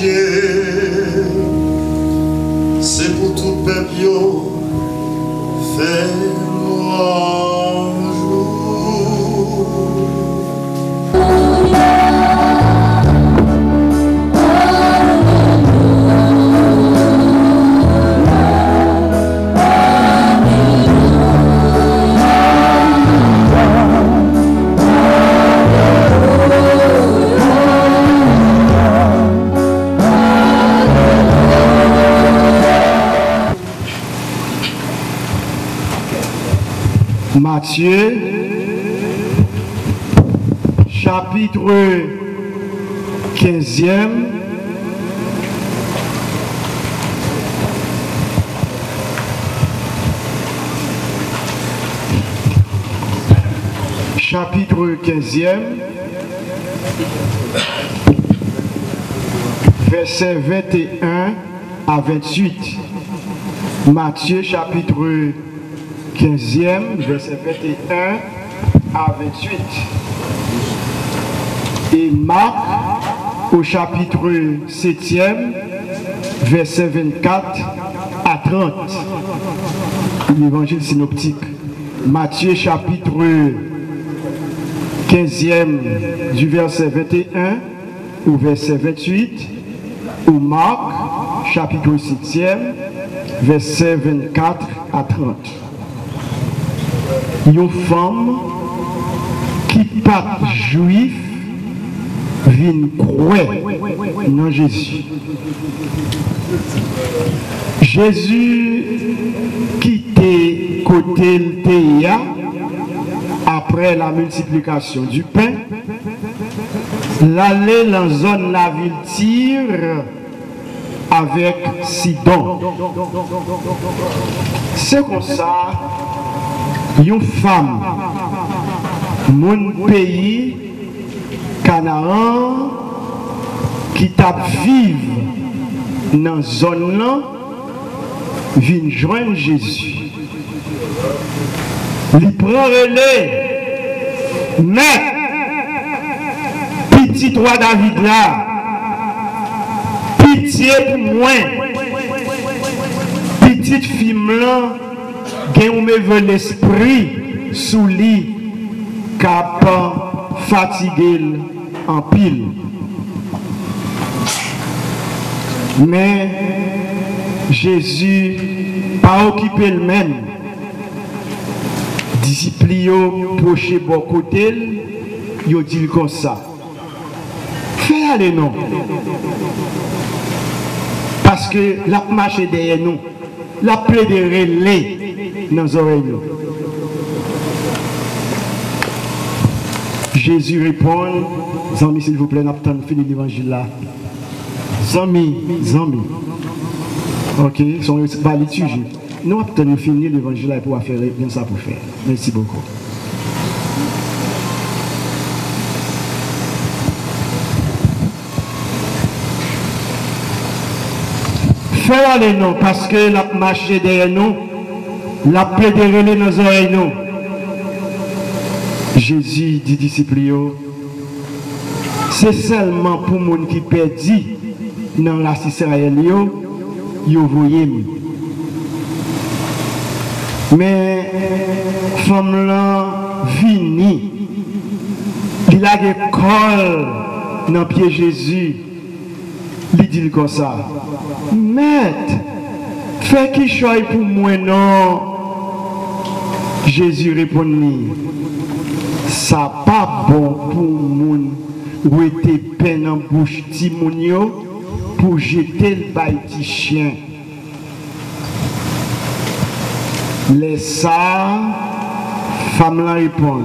Dieu, c'est pour tout peuple, fais-moi jour. Matthieu, chapitre 15e, versets 21 à 28. Matthieu, chapitre 15e, verset 21 à 28. Et Marc, au chapitre 7e, verset 24 à 30. L'évangile synoptique. Matthieu, chapitre 15e, du verset 21 au verset 28. Ou Marc, chapitre 7e, verset 24 à 30. Une femme qui pas juif vient croire dans Jésus. Jésus quittait côté le Théa après la multiplication du pain, l'aller dans la zone de la ville Tyr avec Sidon. C'est comme ça. Une femme, mon pays, Canaan, qui t'a vivre dans cette zone-là, vient joindre Jésus. Il prend relais, mais, petit roi David là, pitié pour moi, petite fille là, qui me l'esprit sous lit, capable fatigué en pile. Mais Jésus pas occupé le même. Disciples proché bon côté, il dit comme ça. Fais aller non. Parce que la marche derrière nous, la plaidera les dans nos oreilles. Jésus répond, Zami, s'il vous plaît, n'a pas fini l'évangile là. Zami. Ok, son pas liturgie. Nous avons fini l'évangile là pour faire bien ça pour faire. Merci beaucoup. Fais aller non, parce que la marche derrière nous, la plaidera dans nos oreilles nous. Jésus dit disciples, c'est seulement pour les gens qui perdent dans la Israël, vous voyez. Mais femme là vini, il a des cols dans le pied Jésus, il dit comme ça. Maître, fais qui choisit pour moi non. Jésus répondit, ça pas bon pour moun ou était peine en bouche timonio pour jeter le baïti chien. Laisse ça, femme la répond.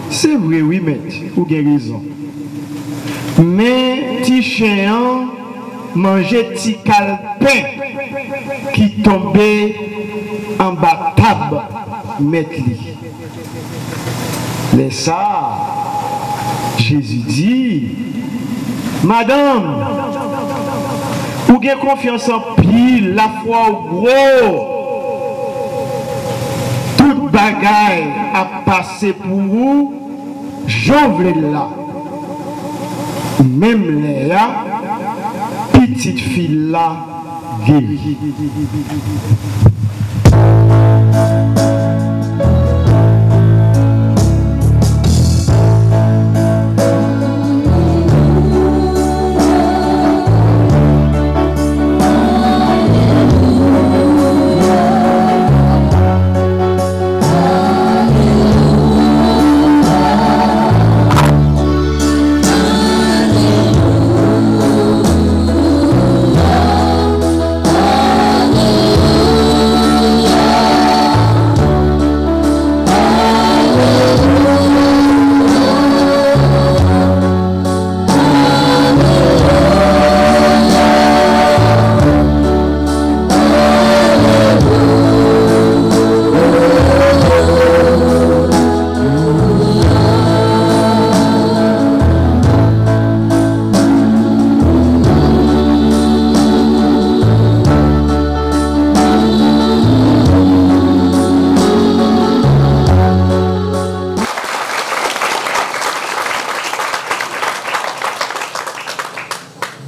C'est vrai, oui, maître, ou guérison. Mais petit chien mangeait petit calepin qui tombait en bas table, maître. Mais ça, Jésus dit, Madame, vous avez confiance en pile, la foi au gros, toute bagaille a passé pour vous, j'ouvre là. Même là, petite fille là guérie.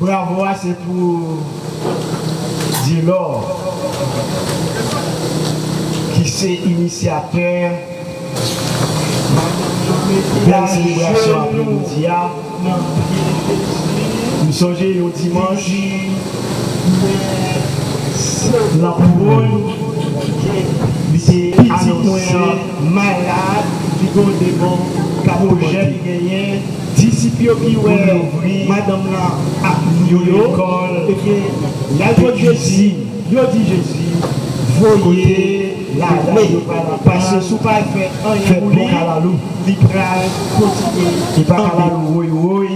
Bravo, c'est pour Dilor, qui c'est initiateur de la célébration après-midi. Nous sommes au dimanche, la couronne, c'est annoncé malade, qui ont des bons projets qui gagnent. Disciples qui ont madame là à l'école, et bien, Jésus, voyez la parce que si vous ne faites pas un bon calalou, il va continuer. Il va calalou, oui, oui,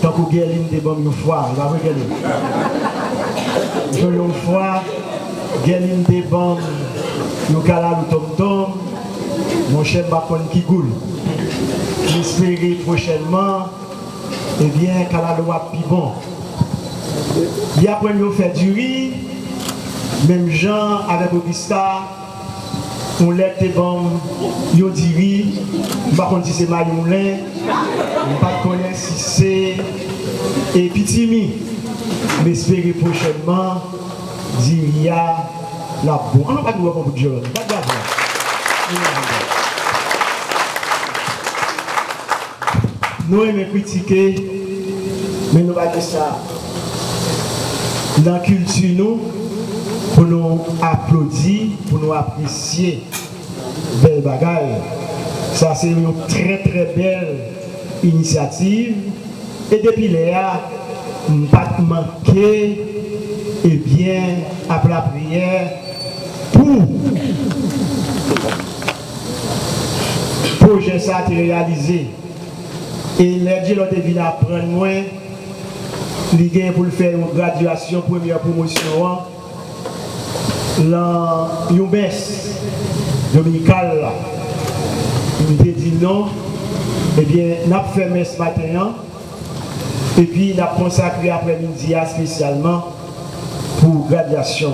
tant que vous avez des bonnes fois, il va regarder. Une fois, vous avez des bonnes, vous avez calalou tom-tom, mon chef Bakon qui goule. J'espère prochainement, eh bien, calalou a plus bon. Il y a pour nous faire du riz, même Jean avec Augusta, on lève des bombes, yo dit riz, par contre si c'est Mayoulin, on pas connaître si c'est et Pitimi, mais espérer prochainement, Diria la bonne. On n'a pas de voir pour Dieu, pas de voir. Nous aimons critiquer, mais nous allons dire ça. Dans la culture, nous, pour nous applaudir, pour nous apprécier belle bagaille. Ça, c'est une très très belle initiative. Et depuis là, nous ne pas manquer, et bien, après la prière, pour projet ça a été réalisé. Et les gens ont devine apprendre moins, les pour faire une graduation, première promotion, la UBES dominical, il me dit non, eh bien, nous avons fait ce matin, et puis nous avons consacré après-midi spécialement pour graduation.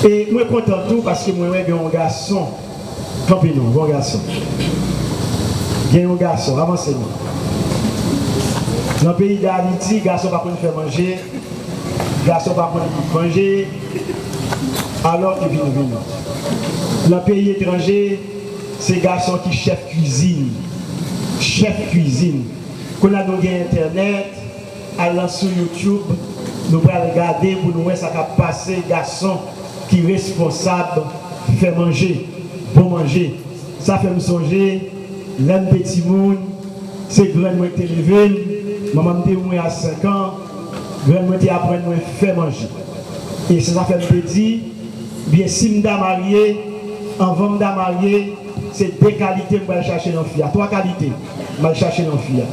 Et moi, je suis content tout parce que moi, j'ai un garçon, campez-nous, bon garçon. Il y a un garçon, avancez-nous. Dans le pays d'Haïti, les garçons ne peuvent pas faire manger, les garçons ne peuvent pas manger, alors ils viennent. Dans le pays étranger, c'est les garçons qui chef cuisine. Chef cuisine. Quand on a Internet, allant sur YouTube, nous allons regarder pour nous voir ça va passer, garçon qui est responsable, faire manger, bon manger. Ça fait me songer. L'un petit monde, c'est grand moi qui est levé, maman me à 5 ans, grand moi qui apprend à faire manger. Et ça fait me dire, bien si je marié, avant de marier, c'est 2 qualités que je vais chercher dans le fille. 3 qualités que je vais chercher dans le fille.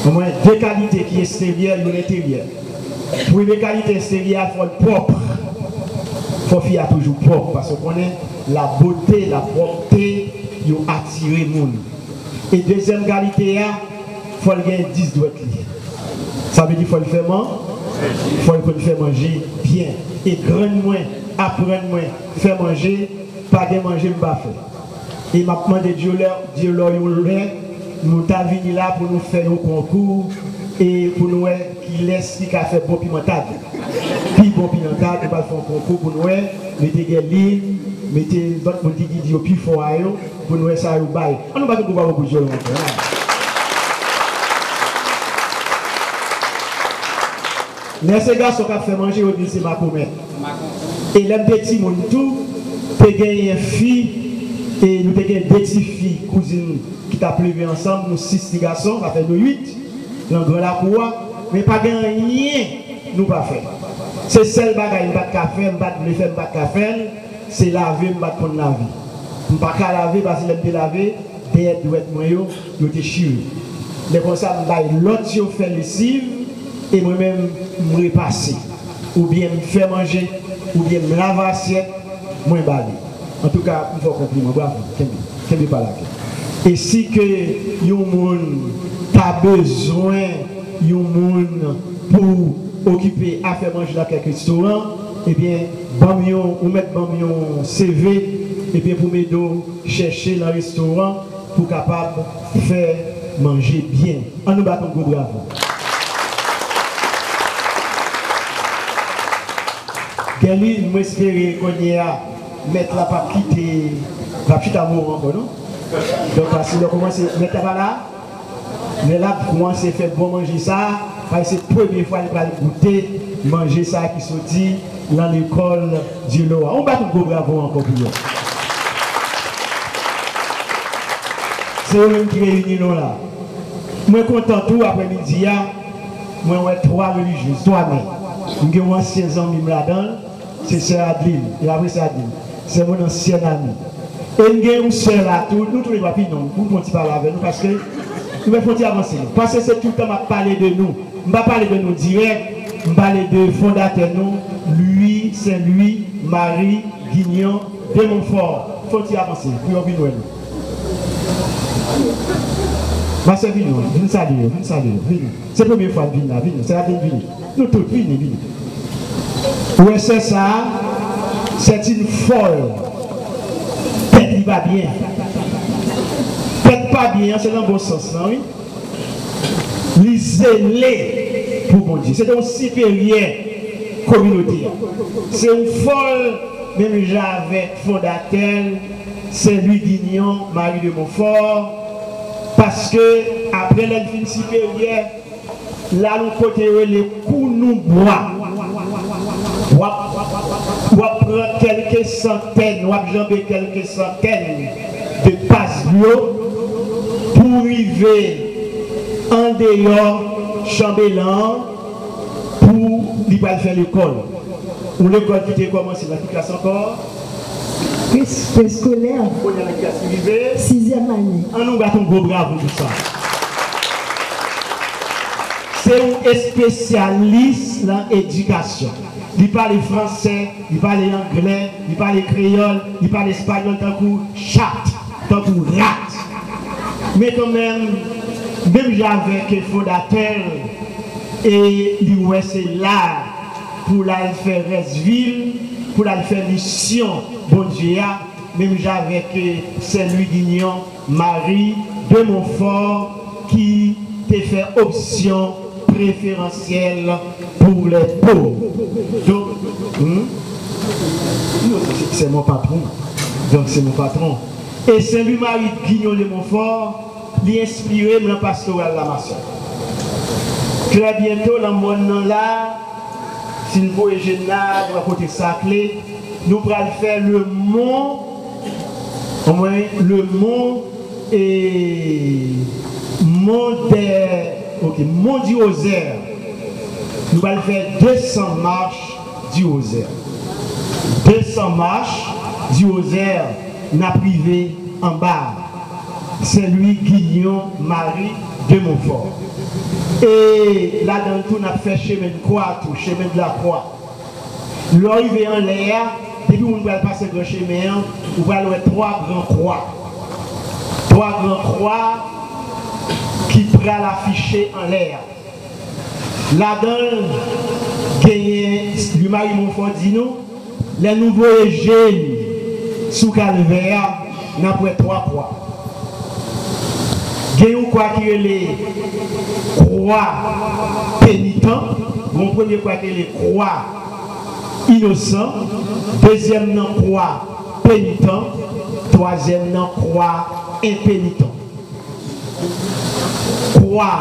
Au moins 2 qualités qui sont extérieures et intérieures. Pour les qualités extérieures, il faut être propre. Il faut faire toujours propre parce qu'on connaît la beauté, la propreté, ils ont attiré le monde. Et deuxième qualité, il faut le gagner 10 doigts. Ça veut dire qu'il faut le faire manger. Il faut le faire manger bien. Et grand moins, apprendre moins, faire manger, pas de manger, pas faire. Et m'a demandé Dieu leur, nous t'avons venu là pour nous faire un concours et pour nous qui laisse qui a fait bon pimentade. Puis bon pimentade, on va faire un concours pour nous, mettez des lignes, mettez d'autres monde qui dit au plus fort pour nous ça au bail. On ne va pas pouvoir beaucoup de gens encore. Mais ces gars sont fait manger au lycée ma commère. Et les petits monde tout, tu gagné une fille et nous avons deux petites filles cousines qui t'a plevé ensemble, nous 6 garçons, ça fait nous 8 dans la cour, mais pas rien nous pas faire. C'est seul bagaille pas de café, pas de faire pas de café, c'est laver, pas de prendre laver. On pas qu'à laver parce que l'aime laver, derrière doit être moyen, yo te chier. Mais comme ça l'autre yo fait lessive et moi-même me repasser ou bien me faire manger ou bien me laver assiette, moi baler. En tout cas, il faut compliment, bravo, qu'est-ce pas là. Et si que yon moun a besoin yon moun pour occuper à faire manger dans quelques restaurants, eh bien, ou mettre bon CV et bien pour m'aider chercher dans le restaurant pour capable faire manger bien. On nous bat un gros bravo. Galine, moi espérer qu'on y a mettre la pas quitter la petite amour encore, non? Donc, si on commence à mettre là, mais là, pour commencer à faire bon manger ça, parce que c'est la première fois qu'il va goûter, manger ça qui sortit dans l'école du Loa. On va tout bravo encore pour eux. C'est eux qui réunissent nous là. Moi, content tout après-midi, moi, j'ai 3 religieuses, 3 mères. J'ai un ancien ami là-dedans, c'est Sœur Adeline. Et après, c'est Adeline. C'est mon ancien ami. Et nous avons une soeur là, nous tous les papiers, non, nous ne pouvons pas parler avec nous parce que nous devons avancer. Parce que c'est tout le temps à parler de nous. Je ne vais pas parler de nous direct, je vais parler de fondateur nous, lui, Saint-Louis, Marie, Guignon, de Montfort. Il faut avancer, puis on vient nous. Ma soeur Vignon, viens saluer, c'est la première fois que je viens là, c'est la dernière vie. Nous tous, venez. Oui, c'est ça, c'est une folle. Peut-être va bien. Peut-être pas bien, c'est dans le bon sens, non, oui? Lisez-les pour bon Dieu. C'est un supérieur communauté. C'est une folle, même j'avais fondateur, Saint-Louis Guignon, Marie de Montfort, parce que après l'élève supérieure, là, nous côté les coups nous bois. On prend quelques centaines, on jamber quelques centaines de passes pour arriver en dehors, chambellan, pour lui faire l'école. Ou l'école qui a commencé la classe encore. Scolaire. 6e année. On nous bat un gros bravo pour ça. C'est un spécialiste dans l'éducation. Il parle français, il parle anglais, il parle créole, il parle espagnol, tant que chat, tant que rat. Mais quand même j'avais que fondateur et lui c'est là pour la faire Resville, pour la faire mission, bon Dieu, même j'avais que Saint-Louis Guignon, Marie de Montfort qui te fait option préférentielle pour les pauvres. Donc, c'est mon patron. Donc, c'est mon patron. Et Saint-Louis Marie Guignon de Montfort, lui inspiré dans le pastoral de la Maçon. Très bientôt, dans le monde là, si nous voyons Génard, à côté de Saclay, nous allons faire le mont, au moins le mont et mont du Oser. Nous allons faire 200 marches du Oser. 200 marches du Oser, n'a privé en bas. C'est lui, Guignon, Marie de Montfort. Et là-dedans, tout, on a fait chemin de croix, tout, chemin de la croix. L'arrivée en l'air, depuis on va passer le chemin, on va avoir 3 grands croix. 3 grands croix qui pourraient l'afficher en l'air. Là-dedans, le Marie Montfort dit nous, les nouveaux jeunes sous calvaire, n'a pas 3 croix. Il y a quoi qui est les croix pénitents. Mon premier quoi qui est les croix innocents. Deuxième non croix pénitent. Troisième non croix impénitent. Croix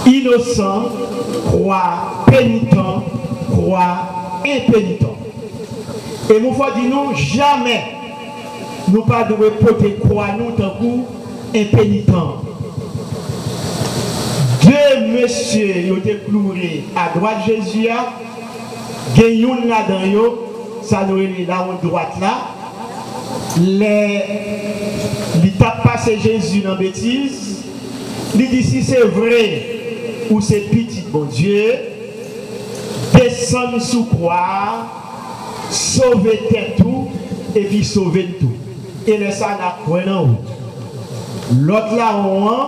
innocent, croix pénitent, croix impénitent. Et nous faut dire nous jamais nous pas devons porter croix nous tant que impénitent. Deux messieurs ils ont été cloués à droite de Jésus, gagnons là-dedans, ça nous est là à droite là. Il tape passé Jésus dans la bêtise. Il dit si c'est vrai ou c'est petit bon Dieu, descendre sous croix, sauver tout et puis sauver tout. Et le ça n'a point en haut. L'autre là en haut,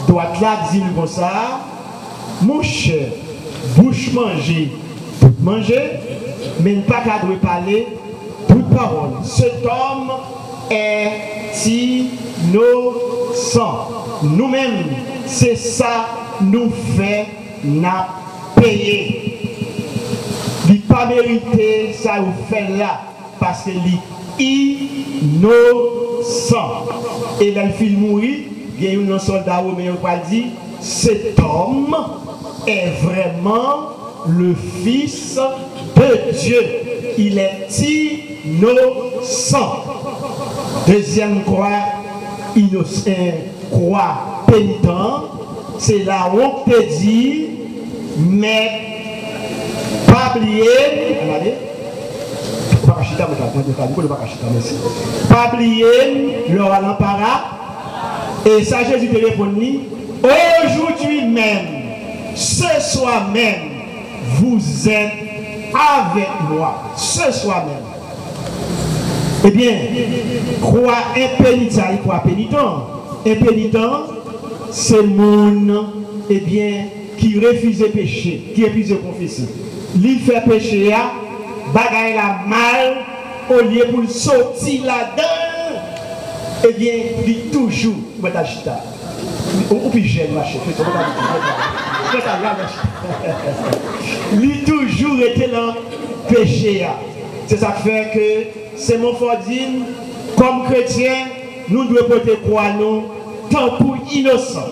droite là dit comme ça, mon cher, bouche manger, tout manger, mais pas qu'à doit parler toute parole. Cet homme est innocent. Nous-mêmes, c'est ça nous fait n'a payé. Il n'a pas mérité ça vous fait là parce qu'il est innocent. Et là, il finit mourir. Il y a un soldat romain qui a dit cet homme est vraiment le Fils de Dieu. Il est innocent. Deuxième croix, innocent, croix pénitent, c'est là où on te dit, mais pas oublier, pas oublier leur l'empara, et ça Jésus te répondit, aujourd'hui même, ce soir même, vous êtes avec moi, ce soir même. Eh bien, croix impénitent, croix pénitent. Impénitent, c'est le monde eh bien, qui refuse de pécher, qui refuse de confesser. Il fait pécher, bagaille la mal, au lieu pour sortir là-dedans, eh bien, il toujours, ou puis j'aime ma chef, il toujours été dans le péché. C'est ça qui fait que c'est mon fordine, comme chrétien, nous devons porter croix nous, tant pour innocent,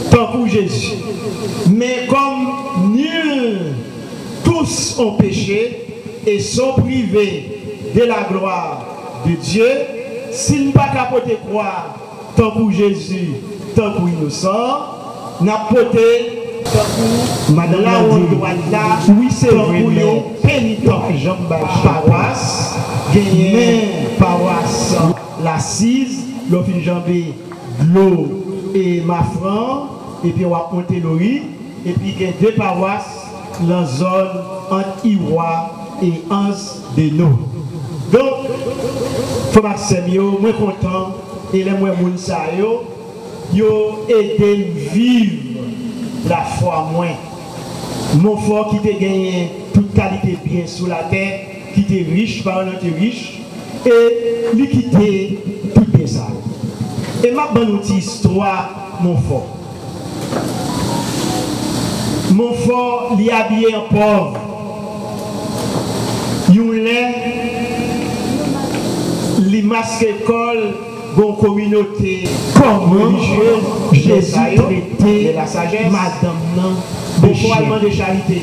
tant pour Jésus. Mais comme nul, tous ont péché et sont privés de la gloire de Dieu, s'il n'a pas porter croix, tant pour Jésus, tant pour innocent, n'a porté Madame là on doit là, oui c'est vrai, pénitent, paroisse, gagné paroisse, l'assise, l'office jambé, l'eau et ma franc, et puis on va compter le riz, et puis il y a deux paroisses dans la zone entre Ivoire et Anse de nous. Donc, Thomas Semio, moi content, et les moi Mounsa yo aidé vivre la foi moins. Mon fort qui t'a gagné toute qualité bien sous la terre, qui t'est riche, par un riche, et lui qui t'est tout bien ça. Et ma bonne histoire, mon fort. Mon fort, il est habillé en pauvre. Il masque école. Bon communauté religieuse, Jésus traité de la sagesse, madame non, bon format de charité.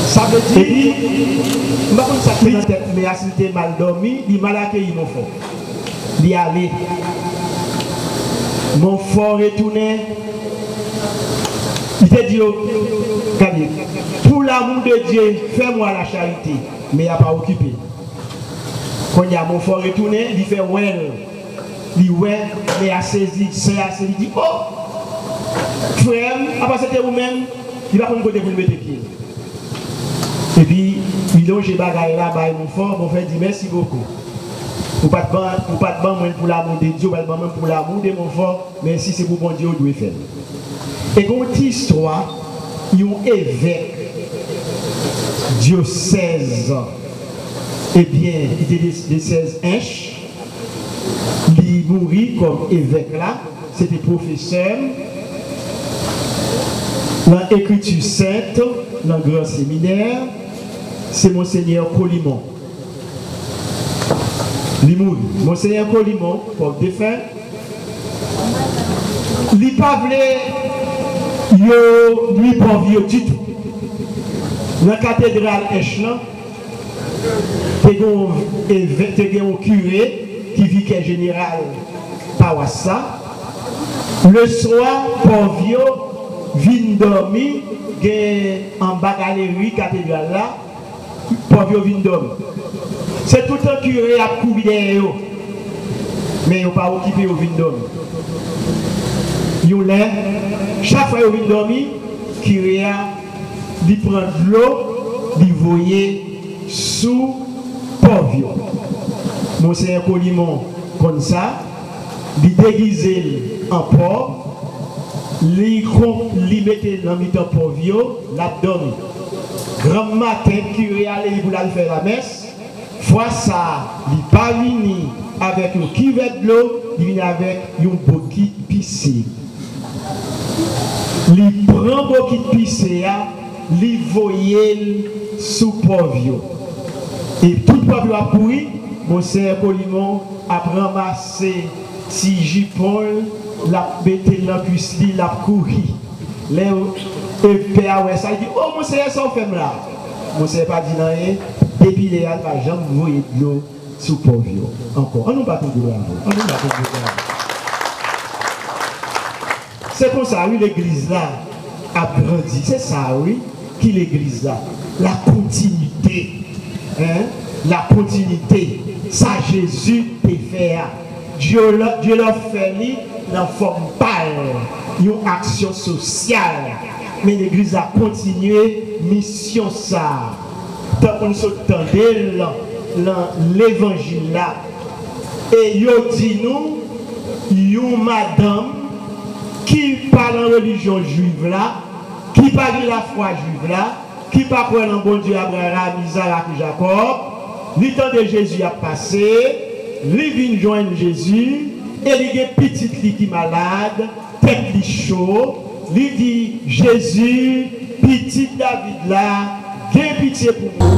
Ça veut dire, je ne sais pas ça fait dans la tête, mais s'il était mal dormi, il m'a accueilli mon fort. Il est allé. Mon fort retourné. Il t'a dit, regardez, pour l'amour de Dieu, fais-moi la charité, mais il n'a pas occupé. Quand il y a mon fort retourné, il fait well. Il ouais, mais a saisi, c'est assez, il dit oh, frère, après c'était vous-même, il va comme côté pour le mettre pied. Et puis, il longe les bagailles là, mon fort, mon frère dit merci beaucoup. Pour pas de ban, pour l'amour de Dieu, pas de ban pour l'amour de mon fort, mais si c'est pour mon Dieu, vous devez faire. Et quand une histoire, il y a un évêque, diocèse. Eh bien, il était de 16 inches. Il il mourit comme évêque là, c'était professeur dans l'écriture sainte, dans le grand séminaire, c'est Monseigneur Colimon. Il mourit. Monseigneur Colimon, comme défunt, il n'a pas voulu lui pas vieux du tout. Dans la cathédrale Echelon, il y a un curé qui vit qu'un général Pawassa. Le soir, Porvio vient dormir en bas galerie cathédrale là. Porvio vient dormir. C'est tout un curé à courir derrière eux. Mais ils n'ont pas occupé au vin dormir. Chaque fois qu'ils viennent dormir, curé il prend de l'eau, il voyait sous Porvio. Monseigneur Colimon, comme ça, il déguisait en porc, il mettait dans le Porvio, l'abdomen. Grand matin, curé allait pour faire la messe. Fois ça, il n'est pas venu avec une cuvette de l'eau, il vient avec une bouquille piscine. Il prend une bouquille piscine, il voyait sous Porvio. Et tout le peuple a pourri, Monseigneur Colimon a ramassé si jupon, l'a bêté dans la cuisine, l'a couru. Le père, ça dit, oh Monseigneur, ça fait là. Monseigneur pas dit rien, depuis les gars, la jambe voyait de l'eau sous Porvio. Encore, on nous bat de l'eau. C'est comme ça, oui, l'église là a grandi. C'est ça, oui, qui l'église là. La continuité. Hein? La continuité. Ça, Jésus te fait. Dieu l'a fait dans forme pâle. Une action sociale. Mais l'église a continué mission ça. Tant qu'on s'entendait l'évangile là. Et yo dit nous, une madame qui parle en religion juive là, qui parle de la foi juive là, qui parle pour un bon Dieu Abraham, Isaac et Jacob, le temps de Jésus a passé, il vient joindre Jésus, et il y a une petite qui est malade, tête li chaud, il dit Jésus, petit David là, viens pitié pour moi.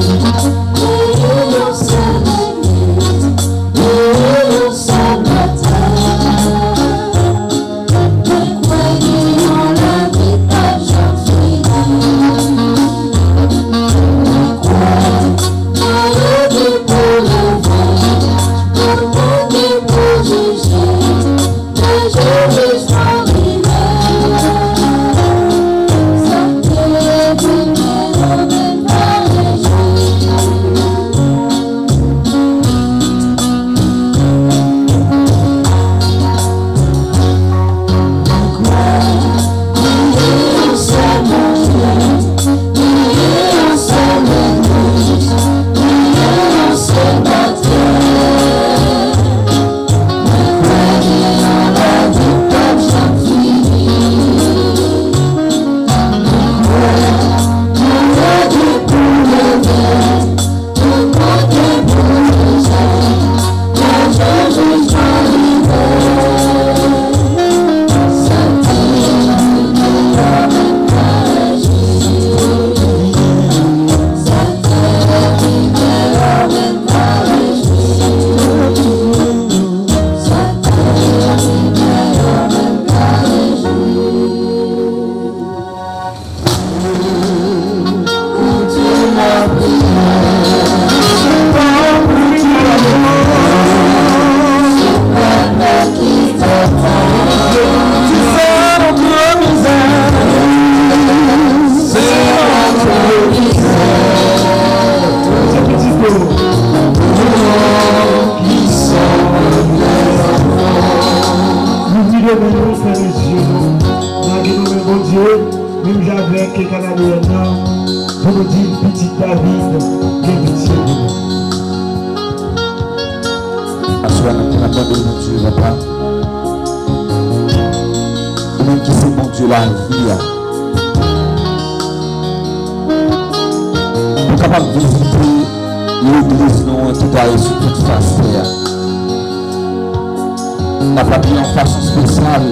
n'a pas pris en façon spéciale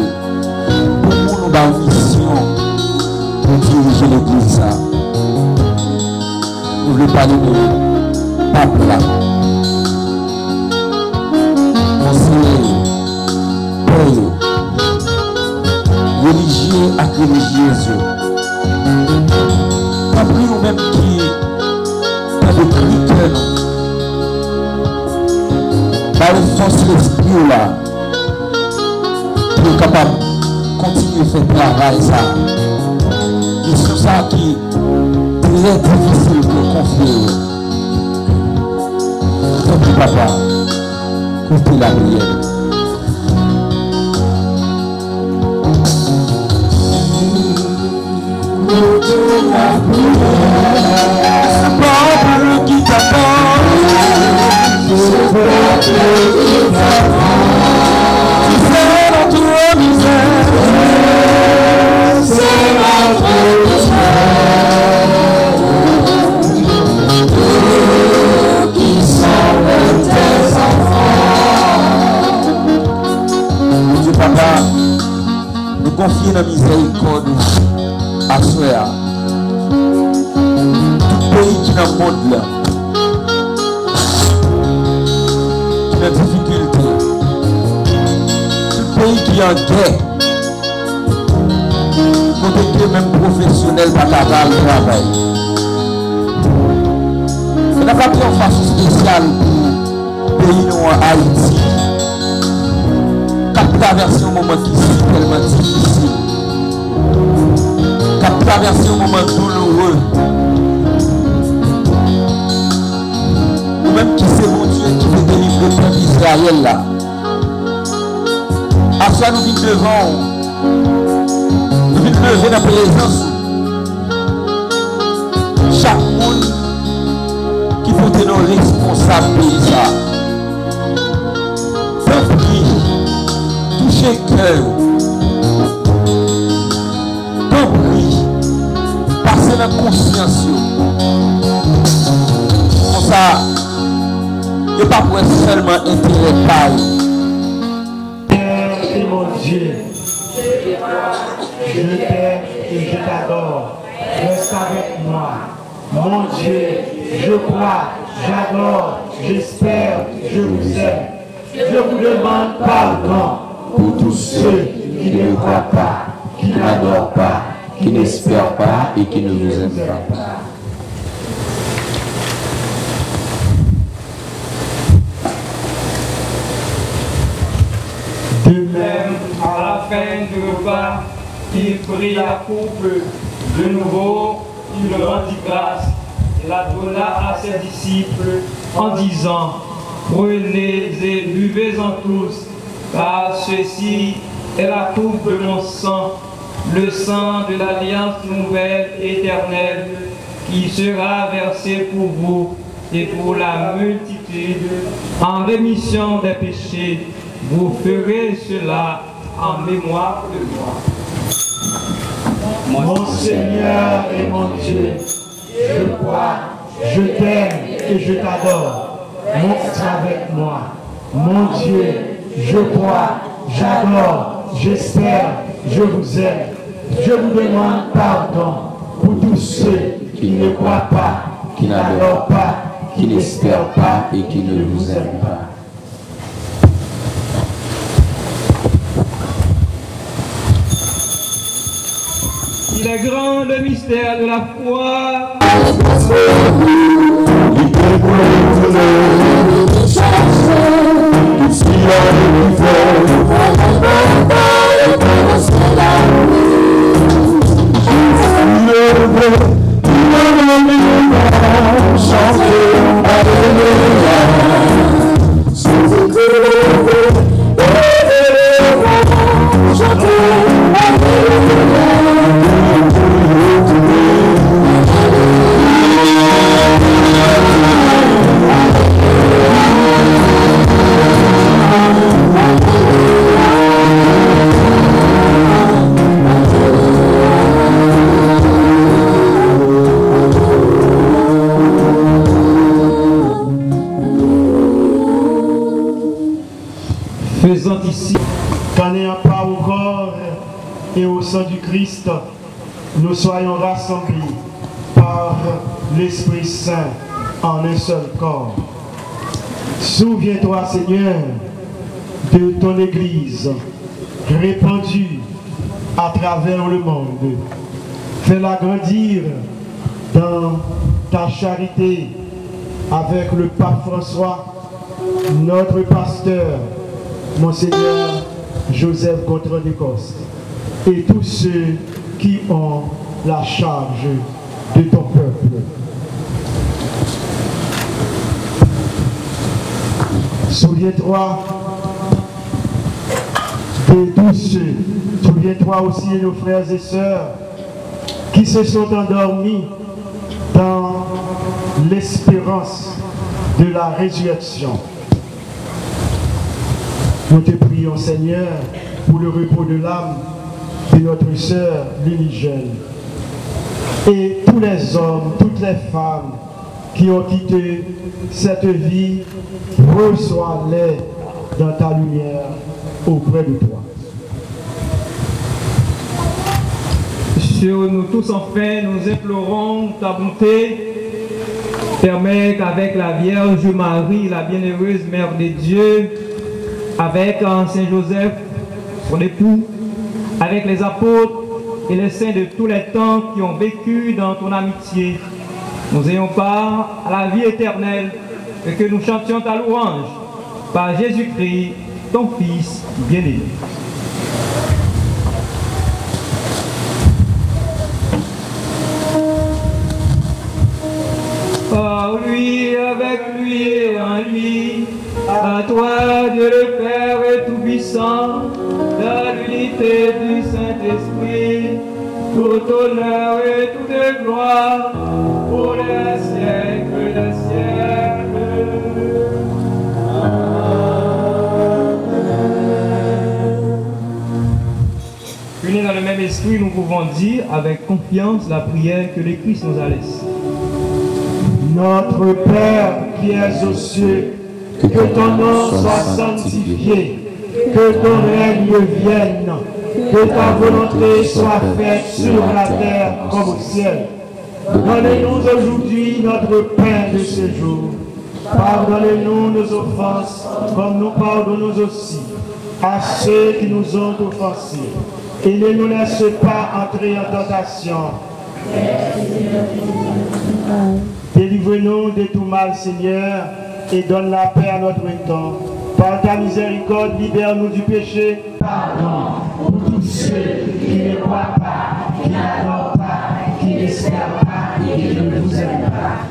pour nous dans une mission pour diriger l'église. Nous voulons parler de pape là. Conseiller, père, religieux et religieuse. Pas pris nous-mêmes qui pas de critères. Pas de force l'esprit là. Pour capable de continuer à faire le travail ça. Et c'est ça qui est très difficile pour confier. Donc papa, écoutez la prière. C'est peuple qui t'attend. C'est peuple qui t'attend. Tu sais notre misère. C'est notre misère. Nous qui sommes tes enfants. Dieu papa, nous confions la miséricorde à soi. Tout pays qui est dans le monde là, qui a des difficultés, tout pays qui est en guerre, côté que même professionnel pas capable de travailler. On n'a pas pris en façon spéciale pour le pays en Haïti, qui a traversé un moment qui est tellement difficile, qui a traversé un moment douloureux. Même qui c'est mon Dieu qui veut délivrer le peuple d'Israël là. À ça nous vîmes devant, nous vîmes lever dans la présence. Chaque monde qui faut être nos responsables de ça. Peuple qui touche le cœur. Compris, passer dans la conscience. Comme ça. Et pas pour seulement intérêt par Et mon Dieu, je t'aime et je t'adore. Reste avec moi. Mon Dieu, je crois, j'adore, j'espère, je vous aime. Je vous demande pardon pour tous ceux qui ne croient pas, qui n'adorent pas, qui n'espèrent pas et qui ne vous aiment pas. De même, à la fin du repas, il prit la coupe de nouveau, il rendit grâce et la donna à ses disciples en disant: prenez et buvez-en tous, car ceci est la coupe de mon sang, le sang de l'alliance nouvelle éternelle, qui sera versé pour vous et pour la multitude en rémission des péchés. Vous ferez cela en mémoire de moi. Mon Seigneur et mon Dieu, je crois, je t'aime et je t'adore. Monte avec moi. Mon Dieu, je crois, j'adore, j'espère, je vous aime. Je vous demande pardon pour tous ceux qui ne croient pas, qui n'adorent pas, qui n'espèrent pas et qui ne vous aiment pas. Il est grand le mystère de la foi. sang du Christ, nous soyons rassemblés par l'Esprit Saint en un seul corps. Souviens-toi, Seigneur, de ton Église répandue à travers le monde. Fais-la grandir dans ta charité avec le pape François, notre pasteur, Monseigneur Joseph Gontran d'Écosse, et tous ceux qui ont la charge de ton peuple. Souviens-toi de tous ceux, souviens-toi aussi de nos frères et sœurs qui se sont endormis dans l'espérance de la résurrection. Nous te prions, Seigneur, pour le repos de l'âme de notre sœur l'unigène. Et tous les hommes, toutes les femmes qui ont quitté cette vie, reçois-les dans ta lumière auprès de toi. Sur nous tous, enfin, nous implorons ta bonté. Permets qu'avec la Vierge Marie, la bienheureuse Mère de Dieu, avec Saint Joseph, son époux, avec les apôtres et les saints de tous les temps qui ont vécu dans ton amitié, nous ayons part à la vie éternelle et que nous chantions ta louange par Jésus-Christ, ton Fils bien-aimé. Par lui, avec lui et en lui, à toi, Dieu le Père et Tout-Puissant, dans l'unité du Saint-Esprit, tout honneur et toute gloire, pour les siècles des siècles. Unis dans le même esprit, nous pouvons dire avec confiance la prière que le Christ nous a laissée. Notre Père qui es aux cieux, que ton nom soit sanctifié, que ton règne vienne, que ta volonté soit faite sur la terre comme au ciel. Donne-nous aujourd'hui notre pain de ce jour. Pardonne-nous nos offenses, comme nous pardonnons aussi à ceux qui nous ont offensés. Et ne nous laisse pas entrer en tentation. Délivre-nous de tout mal, Seigneur, et donne la paix à notre temps. Par ta miséricorde, libère-nous du péché. Pardon pour tous ceux qui ne croient pas, qui n'adorent pas, qui n'espèrent pas et qui ne vous aiment pas.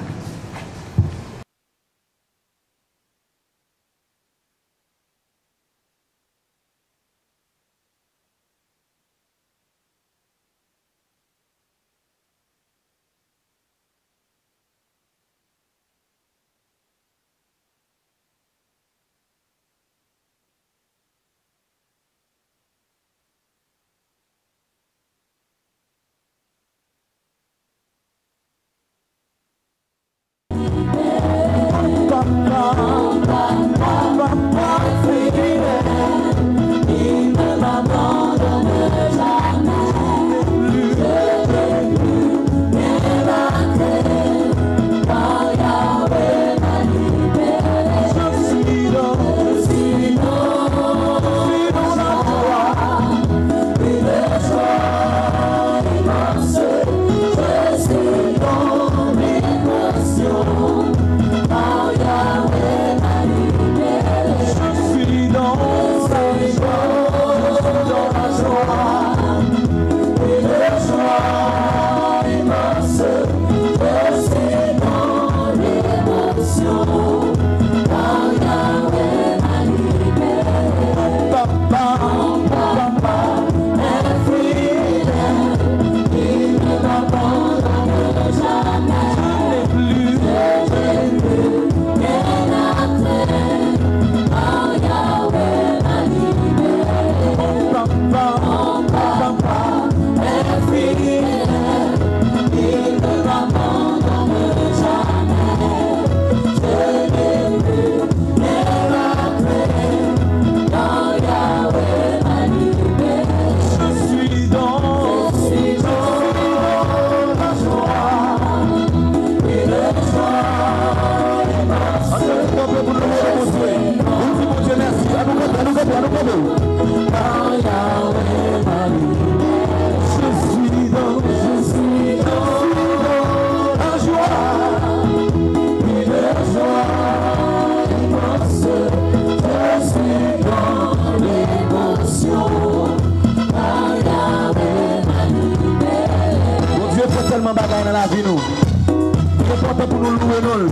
nous louer nous.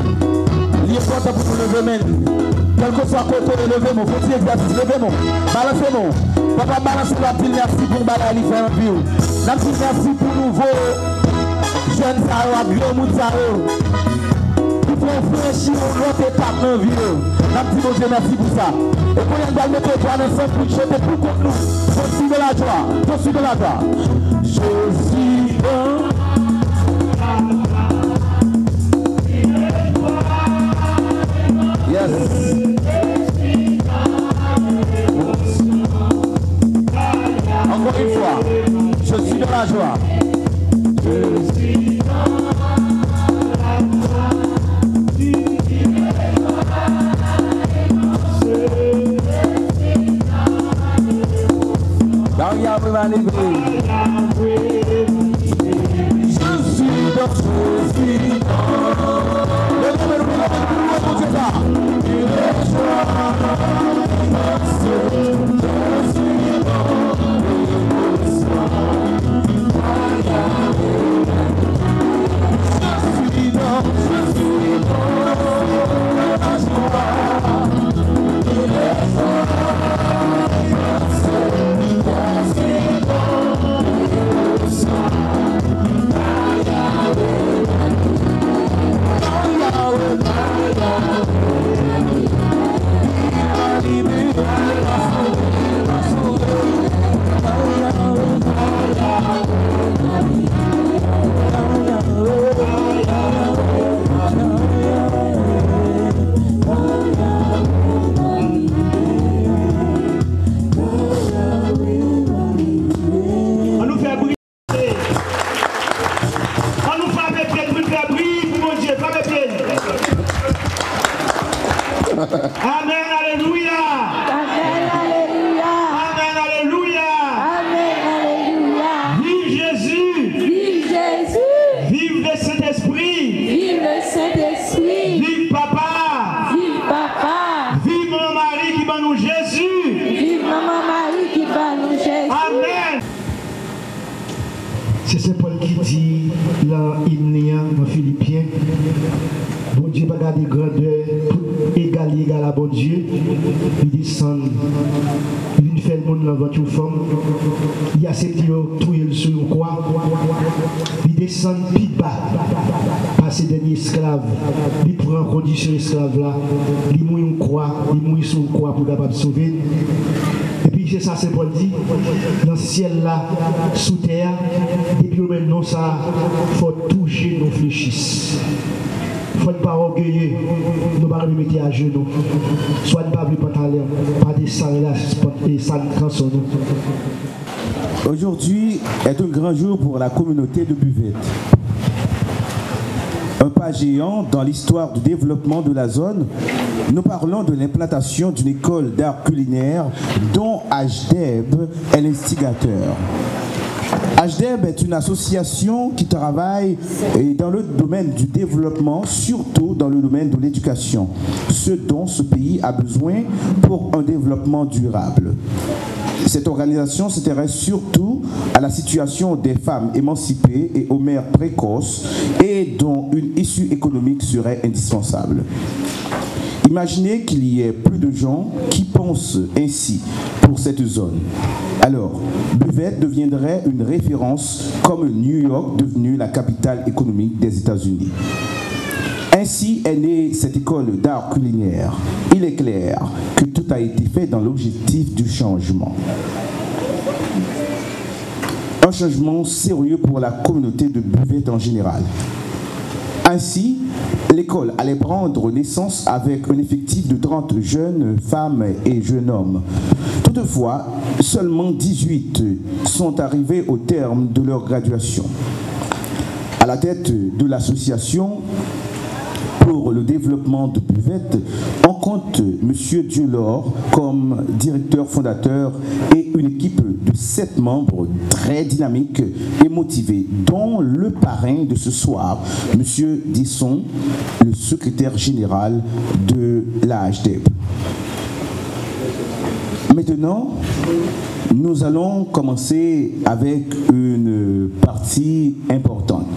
Il est important pour nous lever même. Quel que soit côté, levez-moi. Petit exercice, levez-moi. Balancez-moi. Papa, balancez la pile, merci pour Balali faire un bio. Merci pour nouveau jeunes Sao, gros moun Sao. Qui font franchir l'autre étape dans la vie. Merci pour ça. Et pour y aller mettre toi dans le centre pour jeter pour contre nous. Je suis de la joie. Je suis de la joie. Je suis bon. Yes. Encore une fois, je suis de la joie. Je suis Amen, alléluia. Amen, alléluia. Amen, alléluia. Amen, alléluia. Vive Jésus. Vive Jésus. Vive le Saint-Esprit. Vive le Saint-Esprit. Vive Papa. Vive Papa. Vive Maman Marie qui bat nous Jésus. Vive Maman Marie qui bat nous Jésus. Amen. C'est Saint Paul qui dit dans l'hymne dans Philippiens, bon Dieu pas garder grandeur égal à bon Dieu, il descend, il fait le monde dans votre femme, il accepte de trouver le sur quoi, il descend plus bas, par ces derniers esclaves, il prend condition esclave là, il mouille une croix, il mouille sur une croix pour capable sauver. Et puis c'est ça, c'est Paul dit, dans le ciel là, sous terre, et puis maintenant ça, il faut toucher nos fléchisses. Il ne faut pas orgueiller, nous ne pas nous mettre à genoux. Soit ne pas plus pantalon, pas des sangs là, et ça ne cancer nous. Aujourd'hui est un grand jour pour la communauté de Buvette. Un pas géant dans l'histoire du développement de la zone. Nous parlons de l'implantation d'une école d'art culinaire dont HDEB est l'instigateur. HDEB est une association qui travaille dans le domaine du développement, surtout dans le domaine de l'éducation, ce dont ce pays a besoin pour un développement durable. Cette organisation s'intéresse surtout à la situation des femmes émancipées et aux mères précoces et dont une issue économique serait indispensable. Imaginez qu'il y ait plus de gens qui pensent ainsi pour cette zone. Alors, Buvette deviendrait une référence comme New York devenue la capitale économique des États-Unis. Ainsi est née cette école d'art culinaire. Il est clair que tout a été fait dans l'objectif du changement. Un changement sérieux pour la communauté de Buvette en général. Ainsi, l'école allait prendre naissance avec un effectif de 30 jeunes femmes et jeunes hommes. Toutefois, seulement 18 sont arrivés au terme de leur graduation. À la tête de l'association pour le développement de Buvette, on compte M. Dieu-Laure comme directeur fondateur et une équipe de 7 membres très dynamiques et motivés, dont le parrain de ce soir, M. Disson, le secrétaire général de la HDEB. Maintenant, nous allons commencer avec une partie importante.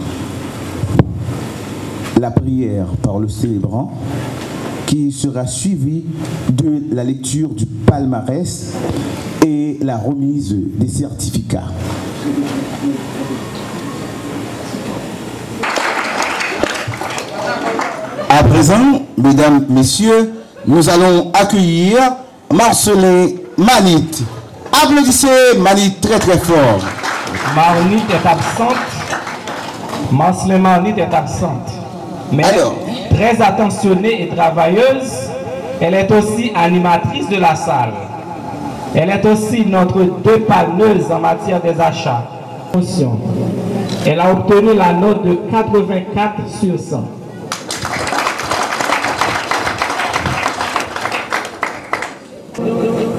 la prière par le célébrant qui sera suivie de la lecture du palmarès et la remise des certificats. À présent, mesdames, messieurs, nous allons accueillir Marcelin Manit. Applaudissez Manit très très fort. Manit est absente. Marcelin Manit est absente. Mais alors, très attentionnée et travailleuse, elle est aussi animatrice de la salle. Elle est aussi notre dépanneuse en matière des achats. Elle a obtenu la note de 84 sur 100.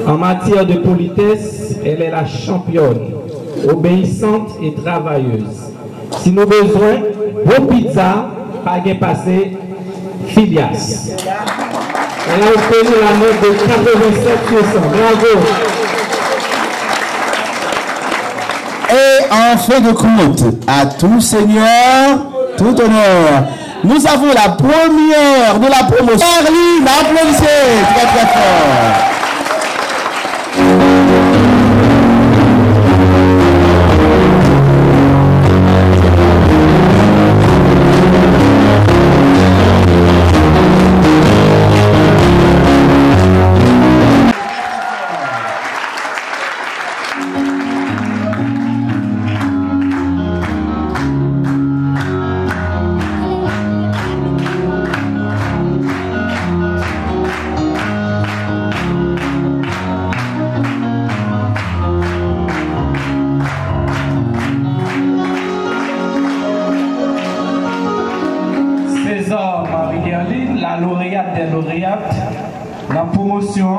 En matière de politesse, elle est la championne, obéissante et travailleuse. Si nous avons besoin, bon pizza, pas de passé, Filias. Elle a obtenu la note de 87 sur 100. Bravo. Et en fin de compte, à tout seigneur, tout honneur, nous avons la première de la promotion. Erline, applaudissez très très fort. La promotion,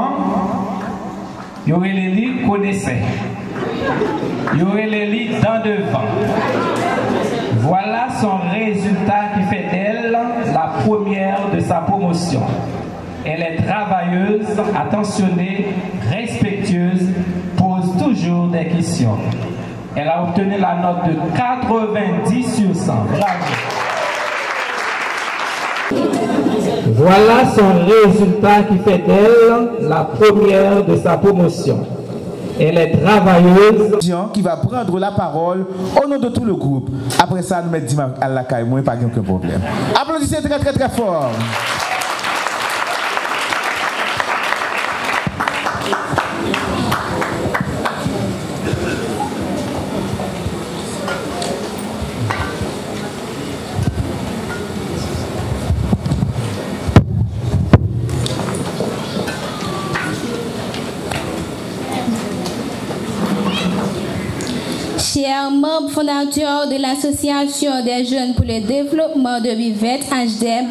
il y aurait les lits connaissait. Il y aurait les lits dans devant. Voilà son résultat qui fait d'elle la première de sa promotion. Elle est travailleuse, attentionnée, respectueuse, pose toujours des questions. Elle a obtenu la note de 90 sur 100. Bravo. Voilà son résultat qui fait d'elle la première de sa promotion. Elle est travailleuse. Qui va prendre la parole au nom de tout le groupe. Après ça, nous mettons à la caille, moi, pas aucun problème. Applaudissez très très très fort. Chers membres fondateurs de l'Association des jeunes pour le développement de Buvette, HDEB,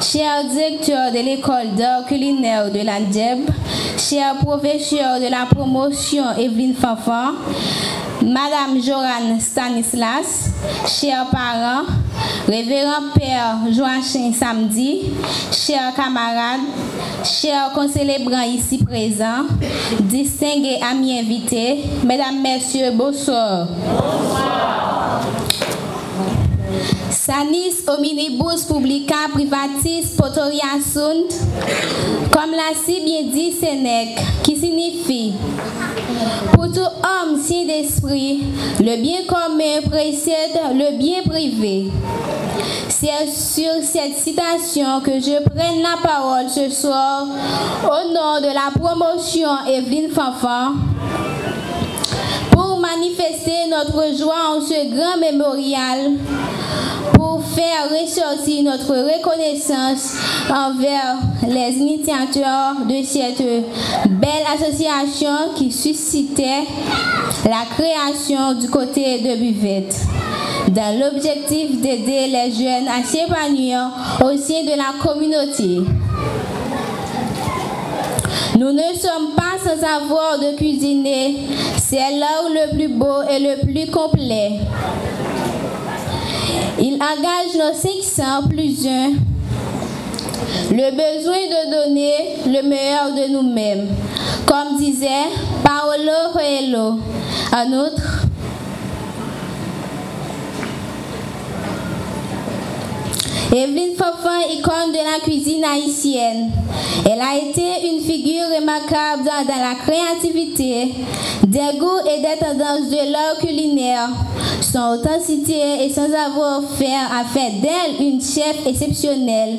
chers directeurs de l'école d'art culinaire de l'ANDEB, chers professeurs de la promotion Evelyne Fanfan, Madame Joran Stanislas, chers parents, révérend Père Joachim Samedi, chers camarades, chers concélébrants ici présents, distingués amis invités, mesdames, messieurs, bonsoir. Sanis omnibus publica privatis potoria sunt, comme l'a si bien dit Sénèque, qui signifie pour tout homme signe d'esprit, le bien commun précède le bien privé. C'est sur cette citation que je prenne la parole ce soir au nom de la promotion Evelyne Fanfan pour manifester notre joie en ce grand mémorial, pour faire ressortir notre reconnaissance envers les initiateurs de cette belle association qui suscitait la création du côté de Buvette, dans l'objectif d'aider les jeunes à s'épanouir au sein de la communauté. Nous ne sommes pas sans savoir de cuisiner, c'est l'art le plus beau et le plus complet. Il engage nos 500 plus un, le besoin de donner le meilleur de nous-mêmes. Comme disait Paolo Coelho, en outre, Evelyne Fofan, icône de la cuisine haïtienne. Elle a été une figure remarquable dans la créativité, des goûts et des tendances de l'art culinaire. Son authenticité et son savoir-faire a fait d'elle une chef exceptionnelle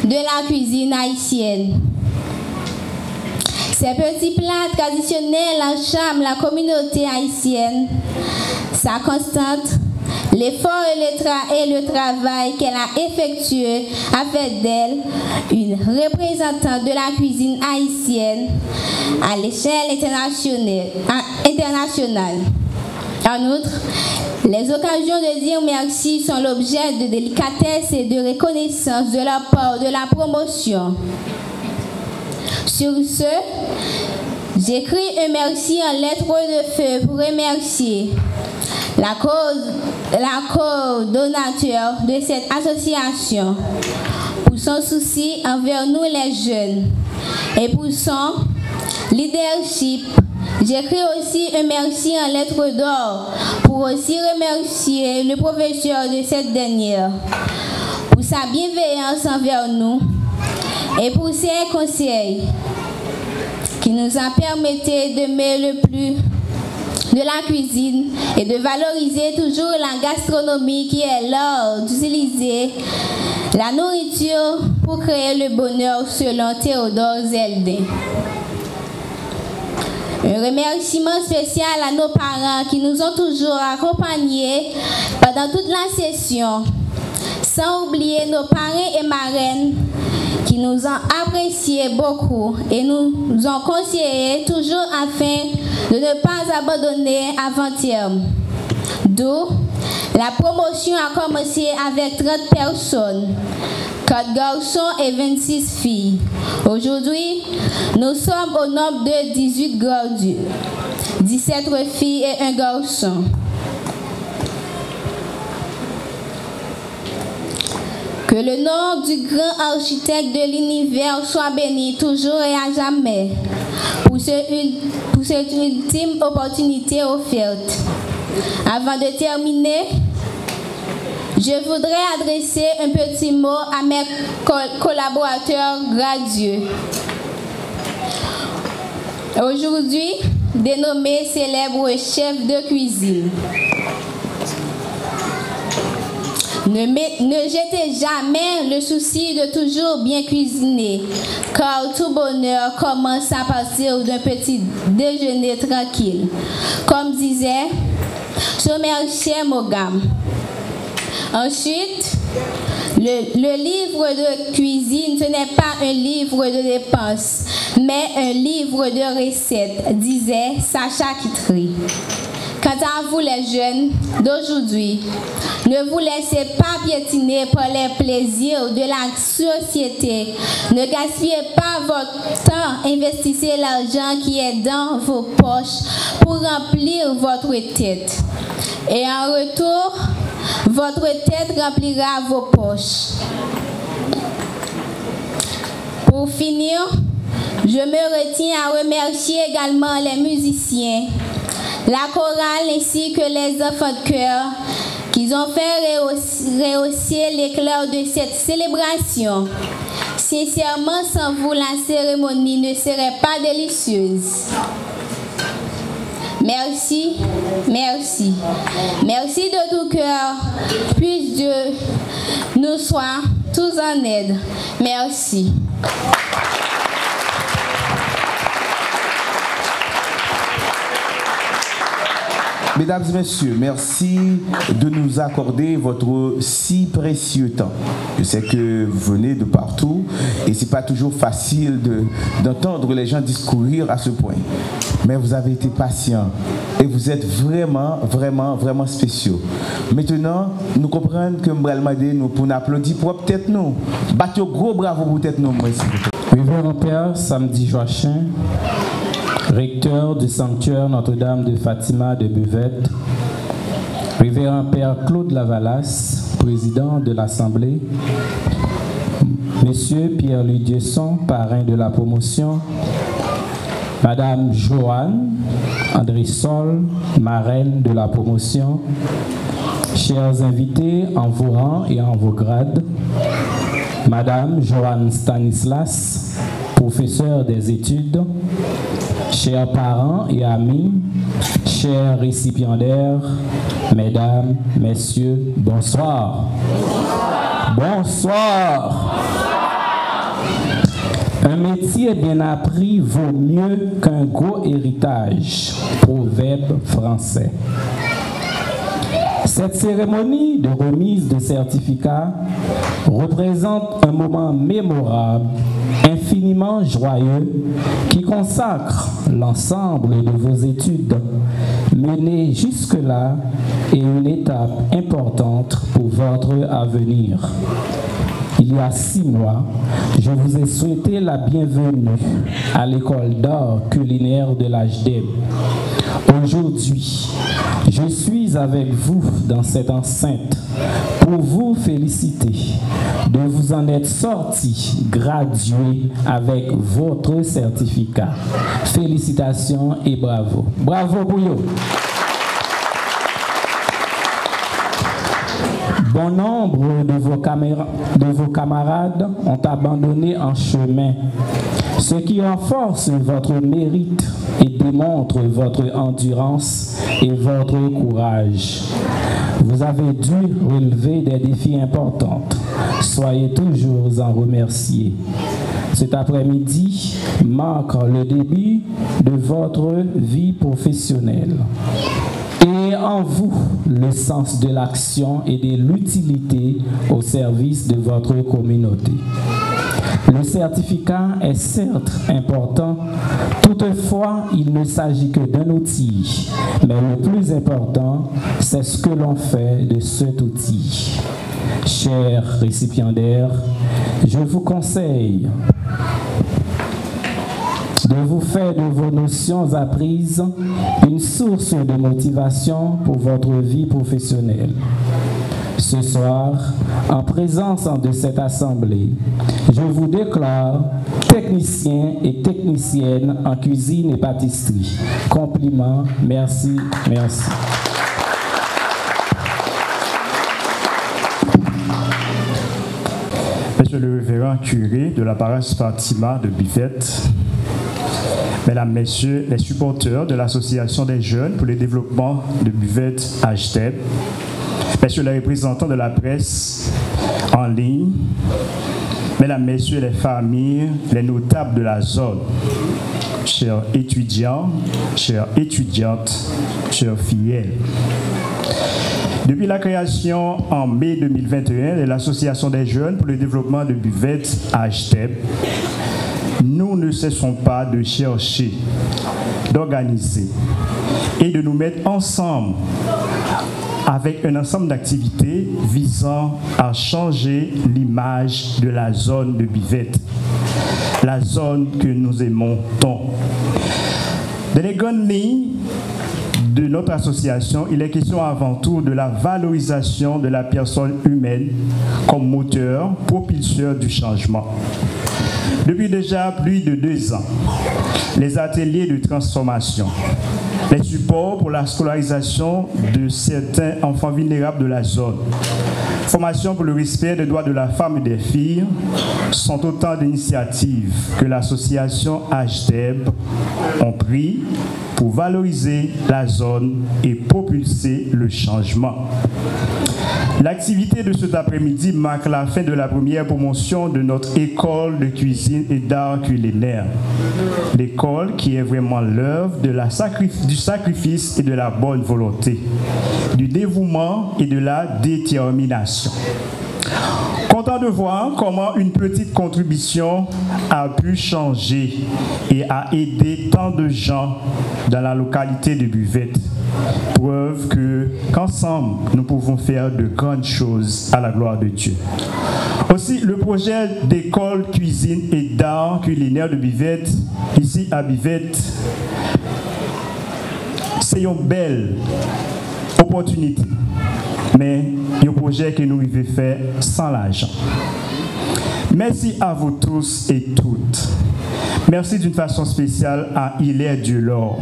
de la cuisine haïtienne. Ces petits plats traditionnels encharment la communauté haïtienne. Sa constante, l'effort et le travail qu'elle a effectué a fait d'elle une représentante de la cuisine haïtienne à l'échelle internationale. En outre, les occasions de dire merci sont l'objet de délicatesse et de reconnaissance de la part de la promotion. Sur ce, j'écris un merci en lettres de feu pour remercier la coordonnateur de cette association pour son souci envers nous les jeunes et pour son leadership. J'écris aussi un merci en lettres d'or pour aussi remercier le professeur de cette dernière pour sa bienveillance envers nous et pour ses conseils qui nous a permis d'aimer le plus de la cuisine et de valoriser toujours la gastronomie qui est l'art d'utiliser la nourriture pour créer le bonheur selon Théodore Zeldin. Un remerciement spécial à nos parents qui nous ont toujours accompagnés pendant toute la session, sans oublier nos parrains et marraines qui nous ont appréciés beaucoup et nous ont conseillé toujours afin de ne pas abandonner avant terme. D'où la promotion a commencé avec 30 personnes, 4 garçons et 26 filles. Aujourd'hui, nous sommes au nombre de 18 gradus, 17 filles et 1 garçon. Que le nom du grand architecte de l'univers soit béni toujours et à jamais pour cette ultime opportunité offerte. Avant de terminer, je voudrais adresser un petit mot à mes collaborateurs gradués. Aujourd'hui, dénommé célèbre chef de cuisine. Ne jetez jamais le souci de toujours bien cuisiner, car tout bonheur commence à partir d'un petit déjeuner tranquille. Comme disait Somerset Maugham. Ensuite, le livre de cuisine, ce n'est pas un livre de dépenses, mais un livre de recettes, disait Sacha Guitry. Quant à vous les jeunes d'aujourd'hui, ne vous laissez pas piétiner par les plaisirs de la société. Ne gaspillez pas votre temps, investissez l'argent qui est dans vos poches pour remplir votre tête. Et en retour, votre tête remplira vos poches. Pour finir, je me retiens à remercier également les musiciens, la chorale ainsi que les enfants de chœur qui ont fait rehausser l'éclat de cette célébration. Sincèrement, sans vous, la cérémonie ne serait pas délicieuse. Merci, merci. Merci de tout cœur. Puisse Dieu nous soit tous en aide. Merci. Mesdames et messieurs, merci de nous accorder votre si précieux temps. Je sais que vous venez de partout et ce n'est pas toujours facile d'entendre les gens discourir à ce point. Mais vous avez été patients et vous êtes vraiment, vraiment, vraiment spéciaux. Maintenant, nous comprenons que nous pour nous applaudir pour peut-être nous. Battez gros bravo pour peut-être nous. Révérend Père Samedi Joachim, recteur du sanctuaire Notre-Dame de Fatima de Buvette, Révérend Père Claude Lavalas, président de l'Assemblée, Monsieur Pierre-Louis Dieuson, parrain de la promotion, Madame Joanne Andrissol, marraine de la promotion, chers invités en vos rangs et en vos grades, Madame Joanne Stanislas, professeure des études, chers parents et amis, chers récipiendaires, mesdames, messieurs, bonsoir. Bonsoir. Un métier bien appris vaut mieux qu'un gros héritage. Proverbe français. Cette cérémonie de remise de certificat représente un moment mémorable, infiniment joyeux, qui consacre l'ensemble de vos études menées jusque-là et une étape importante pour votre avenir. Il y a 6 mois, je vous ai souhaité la bienvenue à l'école d'art culinaire de l'HDEB. Aujourd'hui, je suis avec vous dans cette enceinte pour vous féliciter de vous en être sorti gradué avec votre certificat. Félicitations et bravo. Bravo pour vous. Bon nombre de vos camarades ont abandonné en chemin, ce qui renforce votre mérite et démontre votre endurance et votre courage. Vous avez dû relever des défis importants. Soyez toujours en remerciés. Cet après-midi marque le début de votre vie professionnelle. Et en vous, le sens de l'action et de l'utilité au service de votre communauté. Le certificat est certes important, toutefois, il ne s'agit que d'un outil. Mais le plus important, c'est ce que l'on fait de cet outil. Chers récipiendaires, je vous conseille de vous faire de vos notions apprises une source de motivation pour votre vie professionnelle. Ce soir, en présence de cette assemblée, je vous déclare technicien et technicienne en cuisine et pâtisserie. Compliments, merci, merci. Monsieur le révérend curé de la paroisse Fatima de Buvette, Mesdames, Messieurs, les supporters de l'Association des jeunes pour le développement de Buvette HDEB, Messieurs les représentants de la presse en ligne, Mesdames, Messieurs les familles, les notables de la zone, chers étudiants, chères étudiantes, chers fidèles. Depuis la création en mai 2021 de l'Association des jeunes pour le développement de Buvette HDEB, nous ne cessons pas de chercher, d'organiser et de nous mettre ensemble avec un ensemble d'activités visant à changer l'image de la zone de Buvette, la zone que nous aimons tant. Dans les grandes lignes de notre association, il est question avant tout de la valorisation de la personne humaine comme moteur, propulseur du changement. Depuis déjà plus de 2 ans, les ateliers de transformation, les supports pour la scolarisation de certains enfants vulnérables de la zone, formation pour le respect des droits de la femme et des filles sont autant d'initiatives que l'association HDEB ont pris pour valoriser la zone et propulser le changement. L'activité de cet après-midi marque la fin de la première promotion de notre école de cuisine et d'art culinaire. L'école qui est vraiment l'œuvre du sacrifice et de la bonne volonté, du dévouement et de la détermination. Content de voir comment une petite contribution a pu changer et a aidé tant de gens dans la localité de Buvette. Preuve qu'ensemble, nous pouvons faire de grandes choses à la gloire de Dieu. Aussi, le projet d'école cuisine et d'art culinaire de Buvette, ici à Buvette, c'est une belle opportunité. Mais il y a un projet que nous devons faire sans l'argent. Merci à vous tous et toutes. Merci d'une façon spéciale à Hilaire Dieu-Laure,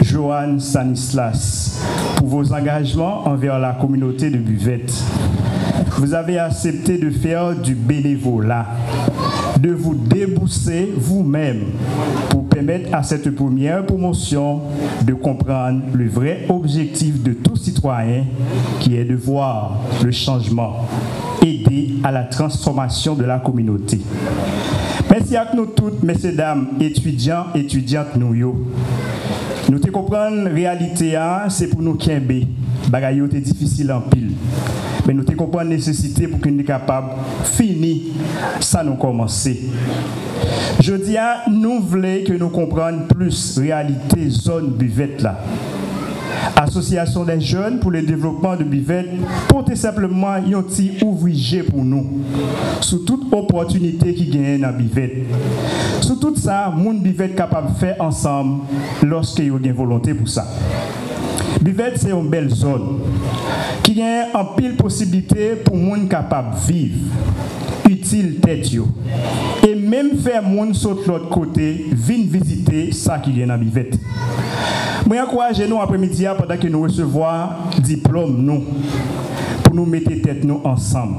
Joanne Stanislas, pour vos engagements envers la communauté de Buvette. vous avez accepté de faire du bénévolat, de vous débourser vous-même pour permettre à cette première promotion de comprendre le vrai objectif de tout citoyen qui est de voir le changement, aider à la transformation de la communauté. Merci à nous toutes, messieurs, dames, étudiants, étudiantes, nous te comprendre la réalité, c'est pour nous qu'un B. Bagaille est difficile en pile. Mais nous te comprendre la nécessité pour que nous soyons capables de finir, ça nous commencer. Je dis à nous voulons que nous comprenions plus la réalité zone buvette là. Association des jeunes pour le développement de buvette, porter simplement un petit ouvrier pour nous. Sous toute opportunité qui gagne dans buvette. Sous tout ça, moun buvette capable de faire ensemble lorsque y a une volonté pour ça. Buvette, c'est une belle zone qui a en pile possibilité pour moun capable de vivre, utile tête yo. Et même faire moun saute l'autre côté, vinn visiter ça qui vient dans buvette. Moi, encourage nous après-midi pendant que nous recevons diplôme nous pour nous mettre tête nous ensemble.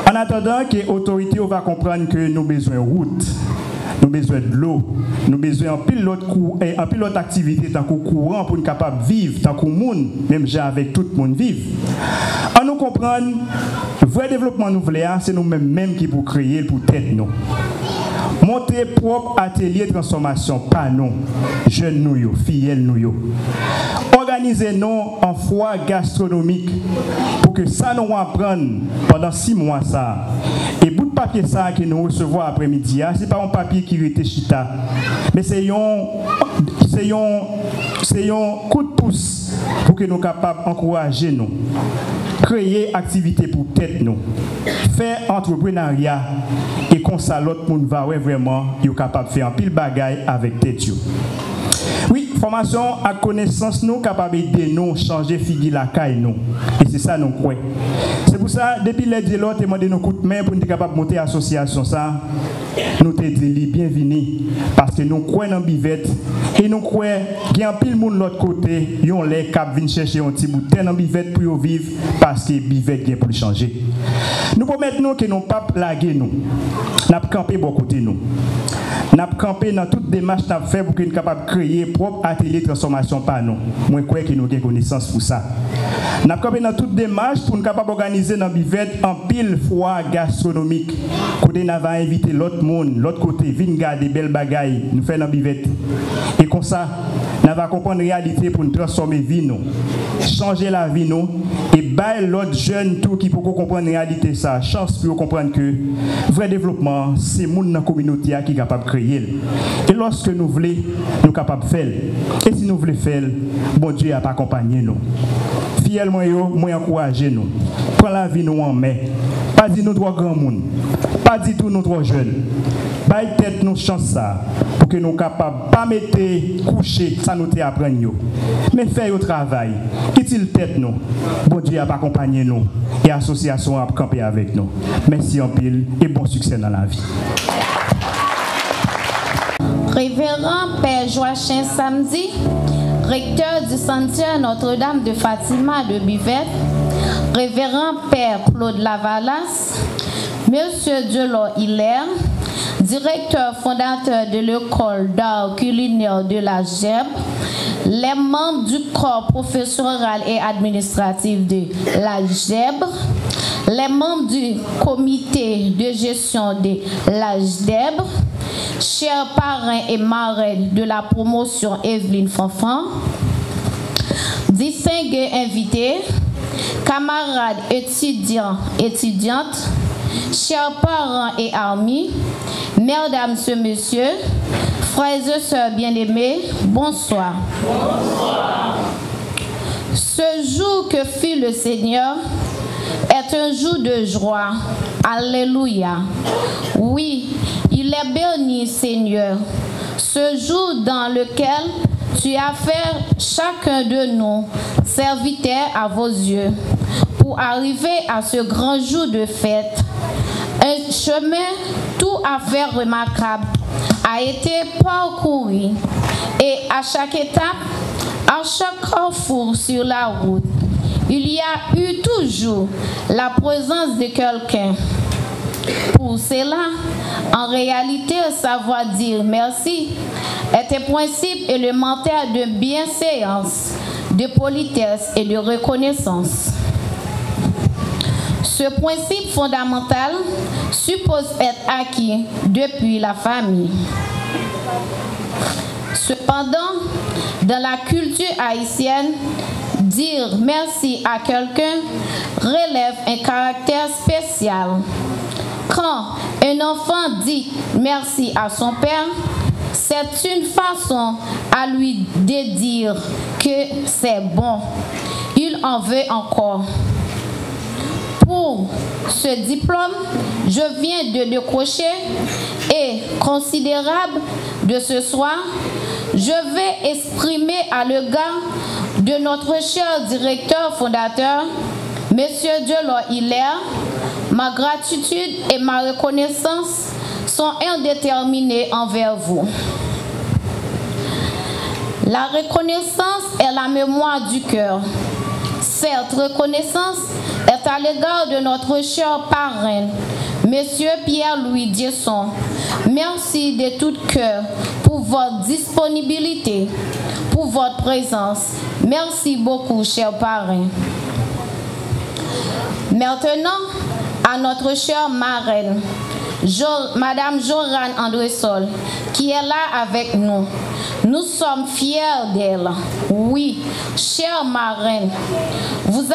En attendant que l'autorité va comprendre que nous avons besoin de route, nous avons besoin de l'eau, nous avons besoin d'un pilote activité tant que courant pour nous capables de vivre, tant que monde, même avec tout le monde vivre. En nous comprendre, le vrai développement nous voulons, c'est nous-mêmes qui pour créer pour tête nous. Monter propre atelier de transformation, pas nous, jeunes nous, filles nous. Organisez-nous en foire gastronomique pour que ça nous apprenne pendant 6 mois ça. Et bout de papier ça que nous recevons après-midi, ce n'est pas un papier qui était chita, mais c'est un coup de pouce pour que nous soyons capables d'encourager nous. Créer activité pour tête nous, faire entrepreneuriat et qu'on ça l'autre monde va vraiment capable de faire un pile bagaille avec tête. Oui, formation à connaissance nous capable d'aider nous changer figure la caille nous et c'est ça nous croyons. C'est pour ça depuis les dit l'autre demandé nos coups de main pour nous capable monter association ça. Nous te disons bienvenue parce que nous croyons dans bivette et nous croyons qu'il y a un pile monde de l'autre côté, ils ont les cap viennent chercher un petit bout de terre dans bivette pour vivre parce que bivette vient pour changer. Nous promettons que nous pas plaguer nous. N'a camper bon côté nous. N'a camper dans toute démarche n'a fait pour que nous capable créer propre atelier de transformation par nous. Moi crois que nous avons connaissance pour ça. N'a camper dans toute démarche pour nous capable organiser dans bivette en pile foire gastronomique. Côté n'a va inviter l'autre monde, l'autre côté vinn garder belle bagaille, nous faire dans bivette. Et comme ça, nous va comprendre la réalité pour nous transformer vie nous, changer la vie nous et bailler l'autre jeune tout qui peut comprendre la réalité ça, chance pour comprendre que vrai développement c'est monde dans la communauté qui est capable de créer. Et lorsque nous voulons, nous sommes capables de faire. Et si nous voulons faire, bon Dieu a pas accompagné nous. Fidèlement, moi encourager nous. Prends la vie nous en main. Pas dit nous droit grand monde. Pas dit tout nous droit jeunes. Baille tête nous chance ça pour que nous soyons capables de pas mettre coucher ça nous apprendre. Mais faire au travail. Quitte tête nous. Bon Dieu a pas accompagné nous et l'association a campé avec nous. Merci en pile et bon succès dans la vie. Révérend Père Joachim Samedi, recteur du sanctuaire Notre-Dame de Fatima de Buvette, Révérend Père Claude Lavalas, Monsieur Diolo Hilaire, directeur fondateur de l'école d'art culinaire de la GEB, les membres du corps professoral et administratif de la GEB, les membres du comité de gestion de la GEB, chers parrains et marraines de la promotion Evelyne Fanfan, distingués invités, camarades étudiants, étudiantes, chers parents et amis, mesdames et messieurs, frères et sœurs bien-aimés, bonsoir. Bonsoir. Ce jour que fit le Seigneur est un jour de joie. Alléluia. Oui, il est béni, Seigneur, ce jour dans lequel tu as fait chacun de nous serviteurs à vos yeux pour arriver à ce grand jour de fête. Un chemin tout à fait remarquable a été parcouru et à chaque étape, à chaque carrefour sur la route, il y a eu toujours la présence de quelqu'un. Pour cela, en réalité, savoir dire merci est un principe élémentaire de bienséance, de politesse et de reconnaissance. Ce principe fondamental suppose être acquis depuis la famille. Cependant, dans la culture haïtienne, dire merci à quelqu'un relève un caractère spécial. Quand un enfant dit merci à son père, c'est une façon à lui de dire que c'est bon. Il en veut encore. Pour ce diplôme, je viens de décrocher et considérable de ce soir, je vais exprimer à l'égard de notre cher directeur fondateur, M. Delors Hilaire, ma gratitude et ma reconnaissance sont indéterminées envers vous. La reconnaissance est la mémoire du cœur. Cette reconnaissance est à l'égard de notre cher parrain, M. Pierre-Louis Diesson. Merci de tout cœur pour votre disponibilité, pour votre présence. Merci beaucoup, cher parrain. Maintenant, à notre chère marraine, Madame Jorane Andressol, qui est là avec nous. Nous sommes fiers d'elle. Oui, chère marraine, vous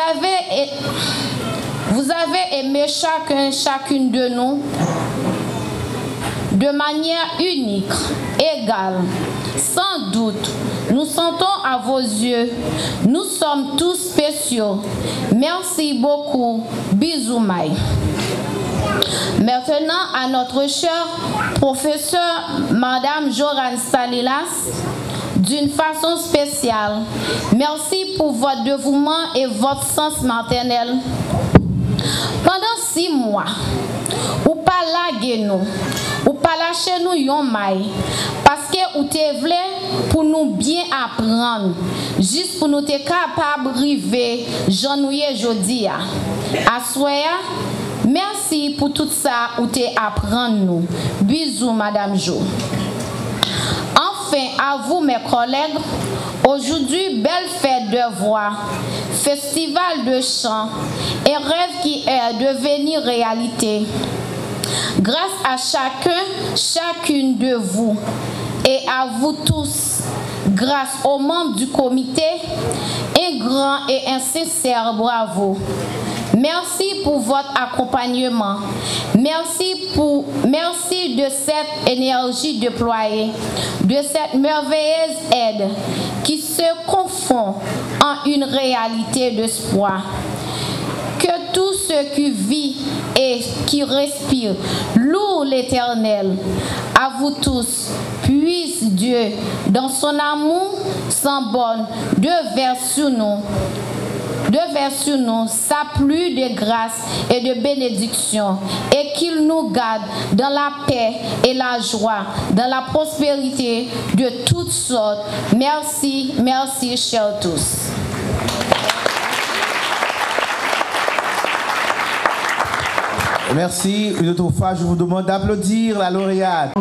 avez aimé chacune de nous de manière unique, égale. Sans doute, nous sentons à vos yeux, nous sommes tous spéciaux. Merci beaucoup. Bisous, Maï. Maintenant, à notre chère professeure, Madame Jorane Stanilas, d'une façon spéciale, merci pour votre dévouement et votre sens maternel. Pendant 6 mois, ou pas laguer nous, ou pas lâcher nous yon maille, parce que ou te vle pour nous bien apprendre, juste pour nous te capable river, j'ennuyé jodi a. Assoya, merci pour tout ça ou te apprendre nous. Bisous, Madame Jo. Enfin, à vous, mes collègues, aujourd'hui, belle fête de voix, festival de chant et rêve qui est devenu réalité. Grâce à chacune de vous et à vous tous, grâce aux membres du comité, un grand et un sincère bravo. Merci pour votre accompagnement. Merci de cette énergie déployée, de cette merveilleuse aide qui se confond en une réalité d'espoir. Que tout ce qui vit et qui respire loue l'Éternel. À vous tous, puisse Dieu, dans son amour sans borne, de vers sur nous sa pluie de grâce et de bénédiction, et qu'il nous garde dans la paix et la joie, dans la prospérité de toutes sortes. Merci, merci, chers tous. Merci. Une autre fois, je vous demande d'applaudir la lauréate.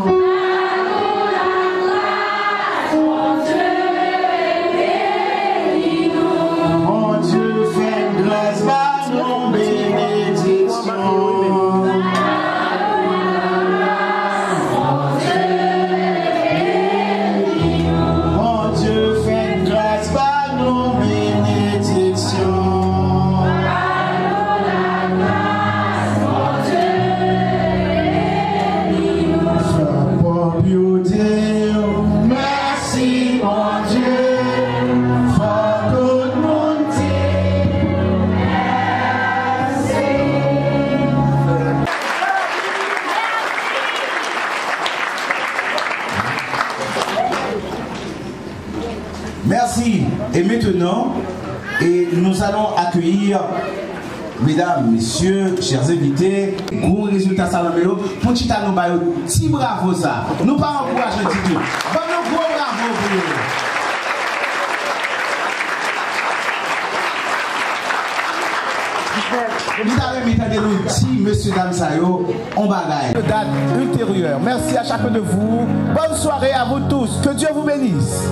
Merci. Et maintenant, nous allons accueillir, mesdames, messieurs, chers invités, gros résultat Salomelo, pour que nous baillons si bravo ça. Nous pas encourager du tout. Bon, gros bravo pour eux. Monsieur Dame Sayo, on bagaille. Date ultérieure. Merci à chacun de vous. Bonne soirée à vous tous. Que Dieu vous bénisse.